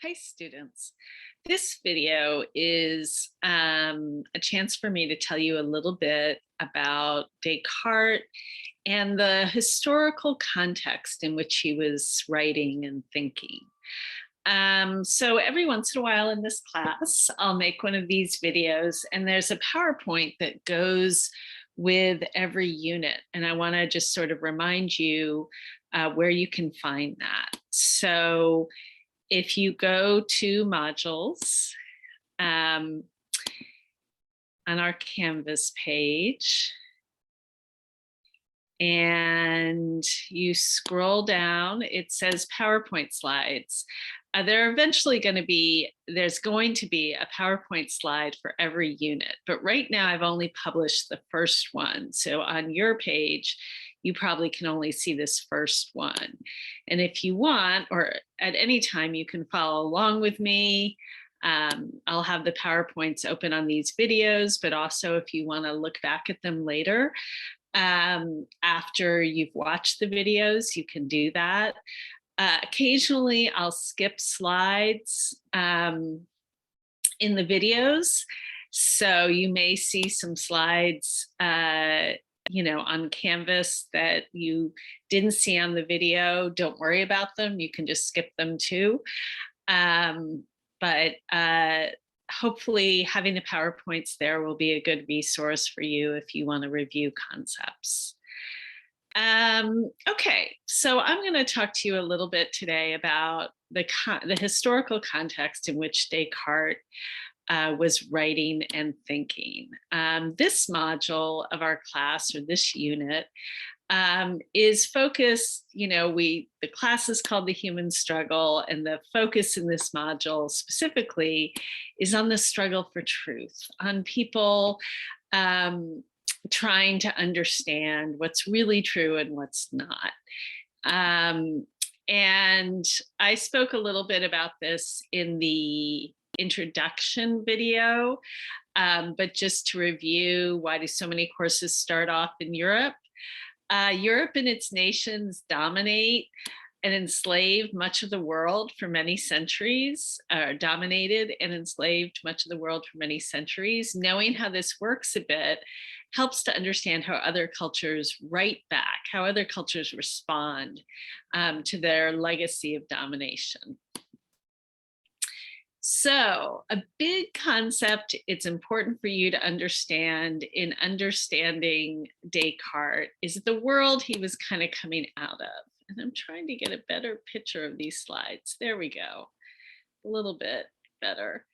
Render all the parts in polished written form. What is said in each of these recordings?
Hi, students. This video is a chance for me to tell you a little bit about Descartes and the historical context in which he was writing and thinking. So every once in a while in this class, I'll make one of these videos, and there's a PowerPoint that goes with every unit. And I want to just sort of remind you where you can find that. So if you go to modules on our Canvas page, and you scroll down, it says PowerPoint slides. There's going to be a PowerPoint slide for every unit, but right now I've only published the first one. So on your page, you probably can only see this first one. And if you want, or at any time, you can follow along with me. I'll have the PowerPoints open on these videos, but also if you want to look back at them later, after you've watched the videos, you can do that. Occasionally, I'll skip slides in the videos. So you may see some slides on Canvas that you didn't see on the video. Don't worry about them. You can just skip them too. But hopefully having the PowerPoints there will be a good resource for you if you want to review concepts. Okay, so I'm going to talk to you a little bit today about the historical context in which Descartes was writing and thinking. This module of our class, or this unit, is focused, the class is called The Human Struggle, and the focus in this module specifically is on the struggle for truth, on people trying to understand what's really true and what's not. And I spoke a little bit about this in the introduction video, but just to review, why do so many courses start off in Europe? Europe and its nations dominate and enslave much of the world for many centuries, dominated and enslaved much of the world for many centuries. Knowing how this works a bit helps to understand how other cultures write back, how other cultures respond to their legacy of domination. So a big concept it's important for you to understand in understanding Descartes is the world he was kind of coming out of. And I'm trying to get a better picture of these slides. There we go, a little bit better.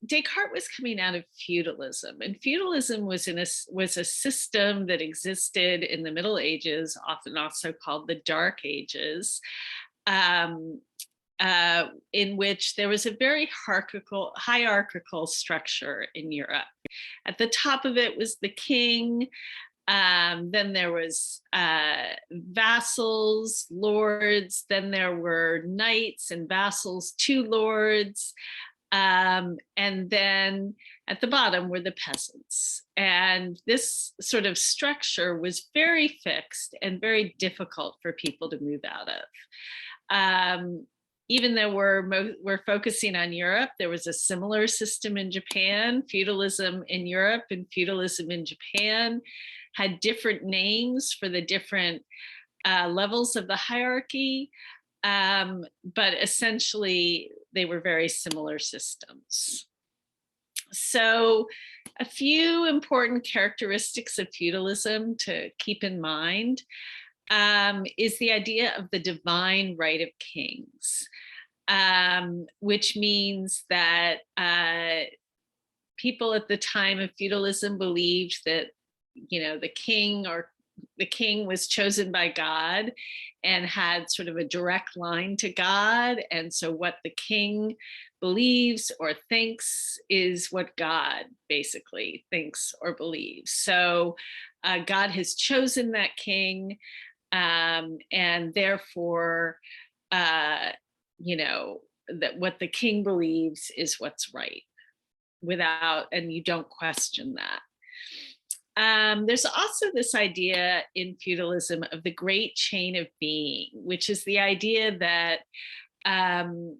Descartes was coming out of feudalism, and feudalism was a system that existed in the Middle Ages, often also called the Dark Ages. In which there was a very hierarchical structure in Europe. At the top of it was the king. Then there was vassals, lords. Then there were knights and vassals to lords. And then at the bottom were the peasants. And this sort of structure was very fixed and very difficult for people to move out of. Even though we're focusing on Europe, there was a similar system in Japan. Feudalism in Europe and feudalism in Japan had different names for the different levels of the hierarchy, but essentially they were very similar systems. So a few important characteristics of feudalism to keep in mind is the idea of the divine right of kings, which means that people at the time of feudalism believed that, the king was chosen by God and had sort of a direct line to God. And so what the king believes or thinks is what God basically thinks or believes. So God has chosen that king. And therefore, that what the king believes is what's right, and you don't question that. There's also this idea in feudalism of the great chain of being, which is the idea that um,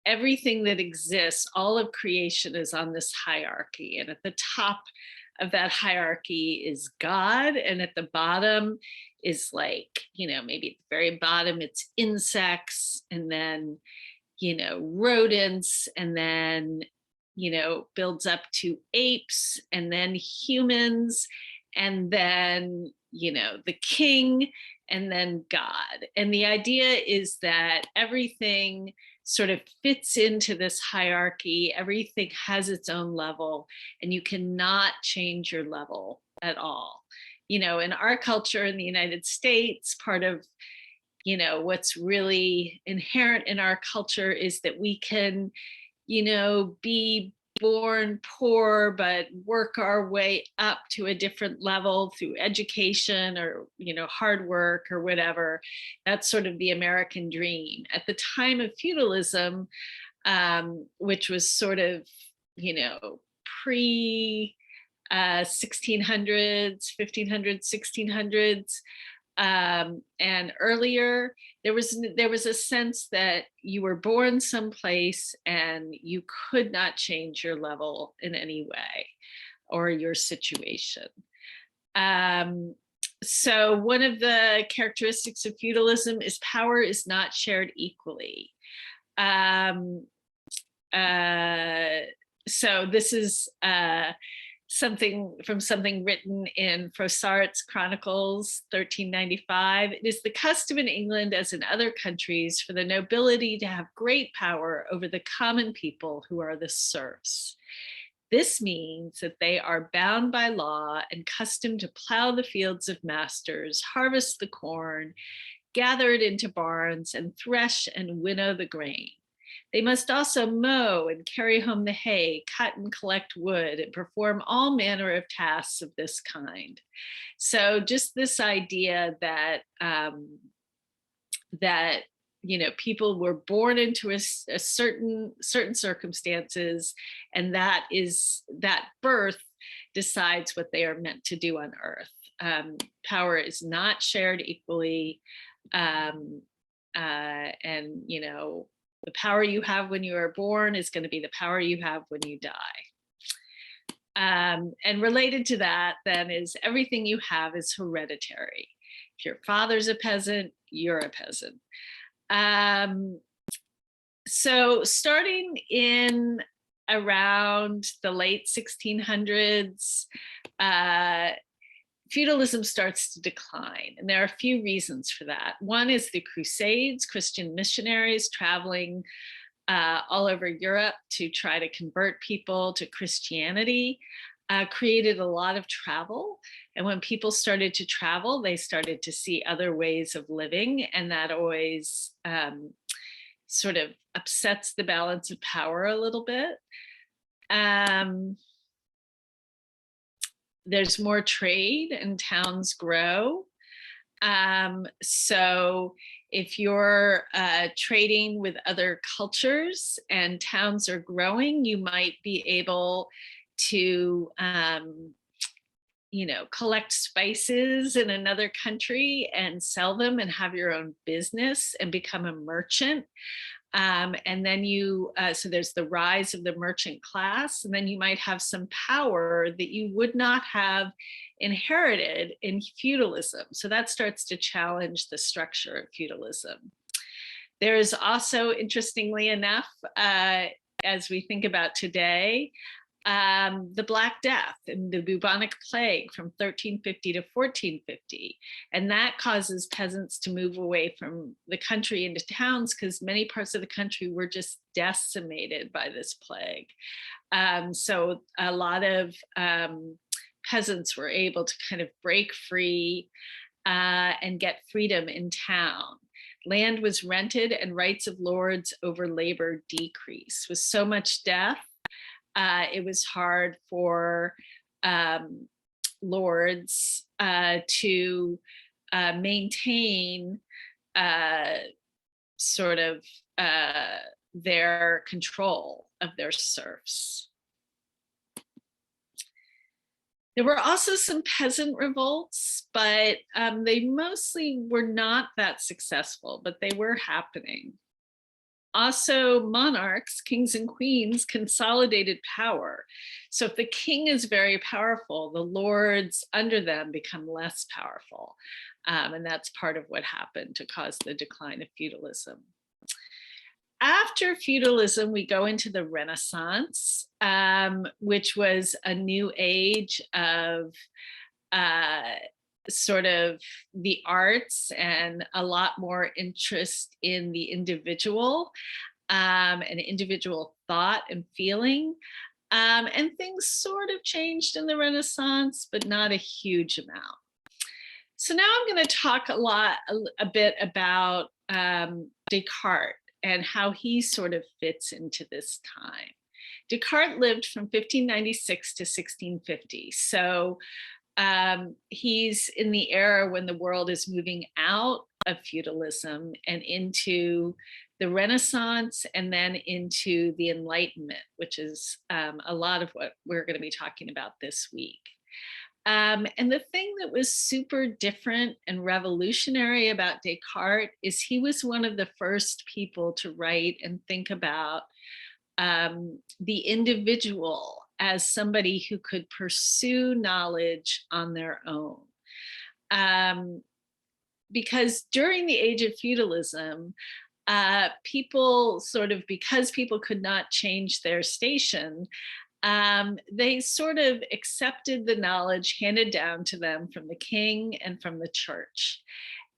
everything that exists, all of creation is on this hierarchy. And at the top of that hierarchy is God. And at the bottom is like, maybe at the very bottom, it's insects, and then, rodents, and then, builds up to apes, and then humans, and then, the king, and then God. And the idea is that everything sort of fits into this hierarchy. Everything has its own level, and you cannot change your level at all. In our culture in the United States, part of what's really inherent in our culture is that we can be born poor but work our way up to a different level through education or hard work or whatever. That's sort of the American dream. At the time of feudalism, which was sort of pre 1600s, 1500s, 1600s, and earlier, there was a sense that you were born someplace and you could not change your level in any way or your situation. So one of the characteristics of feudalism is power is not shared equally. So this is something written in Froissart's Chronicles, 1395. It is the custom in England, as in other countries, for the nobility to have great power over the common people who are the serfs. This means that they are bound by law and custom to plow the fields of masters, harvest the corn, gather it into barns, and thresh and winnow the grain. They must also mow and carry home the hay, cut and collect wood, and perform all manner of tasks of this kind. So just this idea that people were born into a certain circumstances, and that birth decides what they are meant to do on earth. Power is not shared equally, and the power you have when you are born is going to be the power you have when you die. And related to that, then, is everything you have is hereditary. If your father's a peasant, you're a peasant. So starting in around the late 1600s, feudalism starts to decline. And there are a few reasons for that. One is the Crusades, Christian missionaries traveling all over Europe to try to convert people to Christianity, created a lot of travel. And when people started to travel, they started to see other ways of living. And that always sort of upsets the balance of power a little bit. There's more trade and towns grow. So if you're trading with other cultures and towns are growing, you might be able to, collect spices in another country and sell them and have your own business and become a merchant. And then so there's the rise of the merchant class, and then you might have some power that you would not have inherited in feudalism. So that starts to challenge the structure of feudalism. There is also, interestingly enough, as we think about today, the Black Death and the bubonic plague from 1350 to 1450. And that causes peasants to move away from the country into towns because many parts of the country were just decimated by this plague. So a lot of peasants were able to kind of break free and get freedom in town. Land was rented and rights of lords over labor decreased. With so much death, it was hard for lords to maintain sort of their control of their serfs. There were also some peasant revolts, but they mostly were not that successful, but they were happening. Also, monarchs, kings and queens, consolidated power. So if the king is very powerful, the lords under them become less powerful. And that's part of what happened to cause the decline of feudalism. After feudalism, we go into the Renaissance, which was a new age of sort of the arts and a lot more interest in the individual and individual thought and feeling. And things sort of changed in the Renaissance, but not a huge amount. So now I'm going to talk a bit about Descartes and how he sort of fits into this time. Descartes lived from 1596 to 1650. So he's in the era when the world is moving out of feudalism and into the Renaissance and then into the Enlightenment, which is a lot of what we're going to be talking about this week. And the thing that was super different and revolutionary about Descartes is he was one of the first people to write and think about the individual as somebody who could pursue knowledge on their own. Because during the age of feudalism, people sort of, because people could not change their station, they sort of accepted the knowledge handed down to them from the king and from the church.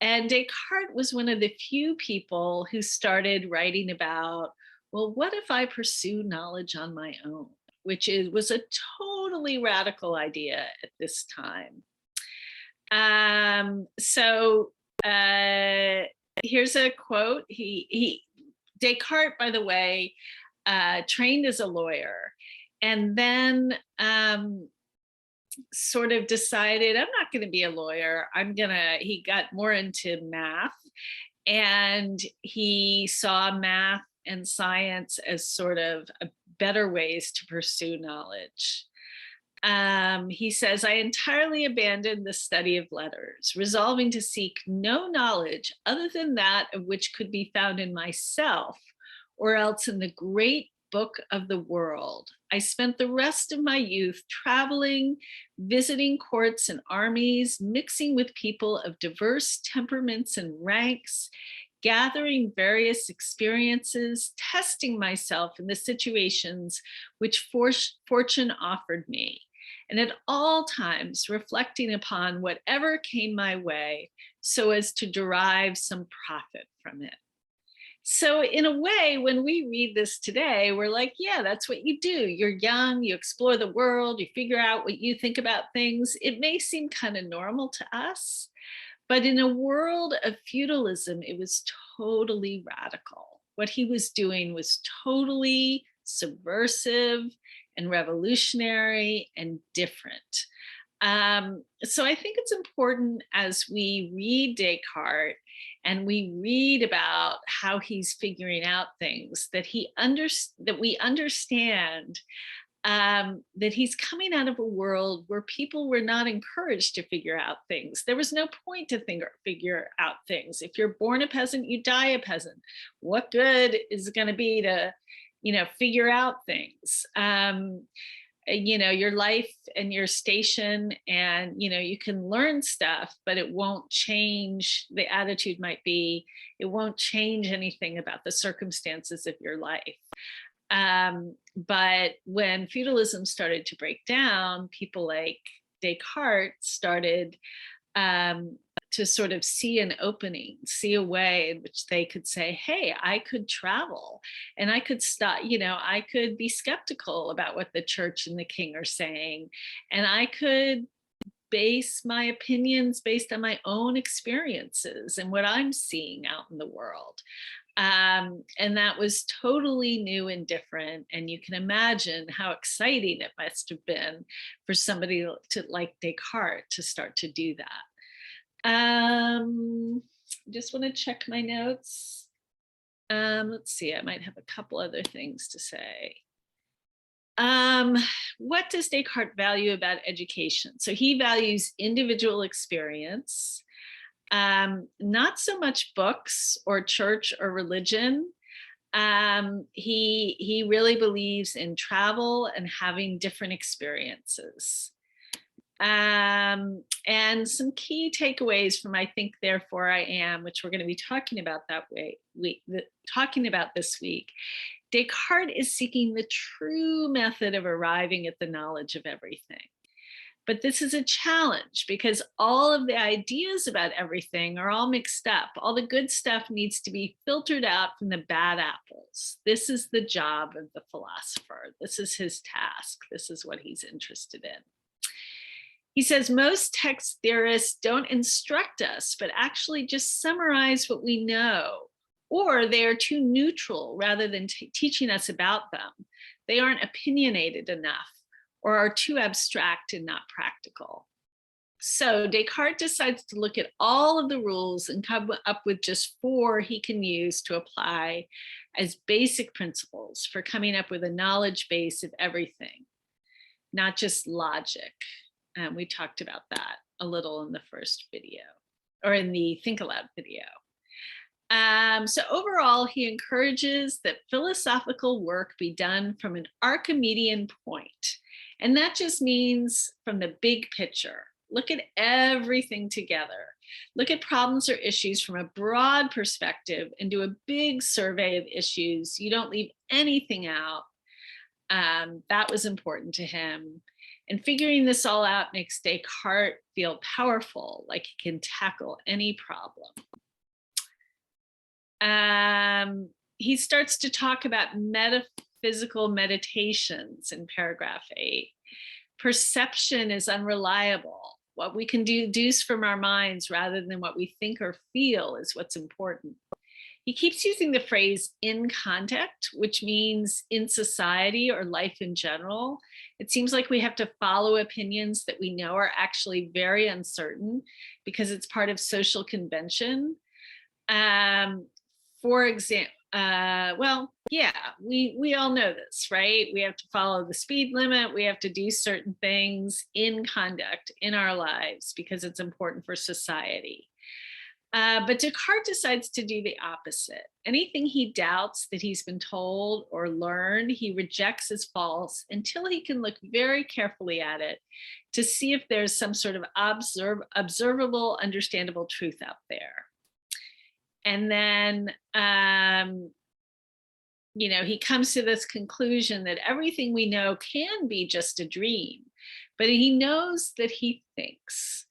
And Descartes was one of the few people who started writing about, well, what if I pursue knowledge on my own? Which was a totally radical idea at this time. Here's a quote. Descartes, by the way, trained as a lawyer, and then sort of decided, I'm not going to be a lawyer. He got more into math, and he saw math and science as sort of better ways to pursue knowledge. He says, I entirely abandoned the study of letters, resolving to seek no knowledge other than that of which could be found in myself, or else in the great book of the world. I spent the rest of my youth traveling, visiting courts and armies, mixing with people of diverse temperaments and ranks, gathering various experiences, testing myself in the situations which fortune offered me, and at all times reflecting upon whatever came my way so as to derive some profit from it. So in a way, when we read this today, we're like, yeah, that's what you do. You're young, you explore the world, you figure out what you think about things. It may seem kind of normal to us, but in a world of feudalism, it was totally radical. What he was doing was totally subversive and revolutionary and different. So I think it's important as we read Descartes and we read about how he's figuring out things that we understand that he's coming out of a world where people were not encouraged to figure out things. There was no point to figure out things. If you're born a peasant, you die a peasant. What good is it going to be to, figure out things? Your life and your station, and you can learn stuff, but it won't change. The attitude might be, it won't change anything about the circumstances of your life. But when feudalism started to break down, people like Descartes started to sort of see an opening, see a way in which they could say, hey, I could travel and I could stop, I could be skeptical about what the church and the king are saying. And I could base my opinions based on my own experiences and what I'm seeing out in the world. And that was totally new and different. And you can imagine how exciting it must have been for somebody like Descartes to start to do that. Just want to check my notes. Let's see, I might have a couple other things to say. What does Descartes value about education? So he values individual experience, not so much books or church or religion. He really believes in travel and having different experiences. And some key takeaways from I Think Therefore I Am, which we're going to be talking about talking about this week. Descartes is seeking the true method of arriving at the knowledge of everything. But this is a challenge because all of the ideas about everything are all mixed up. All the good stuff needs to be filtered out from the bad apples. This is the job of the philosopher. This is his task. This is what he's interested in. He says most text theorists don't instruct us, but actually just summarize what we know, or they are too neutral rather than teaching us about them. They aren't opinionated enough or are too abstract and not practical. So Descartes decides to look at all of the rules and come up with just 4 he can use to apply as basic principles for coming up with a knowledge base of everything, not just logic. We talked about that a little in the first video, or in the Think Aloud video. So overall, he encourages that philosophical work be done from an Archimedean point. And that just means from the big picture. Look at everything together. Look at problems or issues from a broad perspective and do a big survey of issues. You don't leave anything out. That was important to him. And figuring this all out makes Descartes feel powerful, like he can tackle any problem. He starts to talk about metaphysical meditations in paragraph 8. Perception is unreliable. What we can deduce from our minds rather than what we think or feel is what's important. He keeps using the phrase in contact, which means in society or life in general. It seems like we have to follow opinions that we know are actually very uncertain because it's part of social convention. For example, we all know this, right? We have to follow the speed limit. We have to do certain things in conduct in our lives because it's important for society. But Descartes decides to do the opposite. Anything he doubts that he's been told or learned, he rejects as false until he can look very carefully at it to see if there's some sort of observable, understandable truth out there. And then, he comes to this conclusion that everything we know can be just a dream, but he knows that he thinks,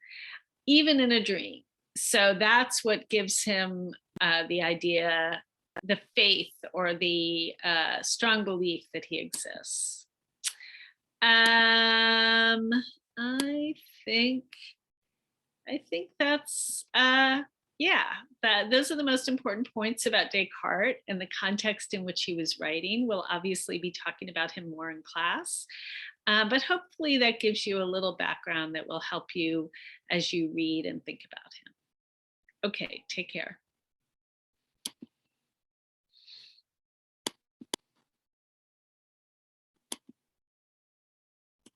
even in a dream. So that's what gives him the idea, the faith, or the strong belief that he exists. I think that's those are the most important points about Descartes and the context in which he was writing. We'll obviously be talking about him more in class, but hopefully that gives you a little background that will help you as you read and think about him. Okay, take care.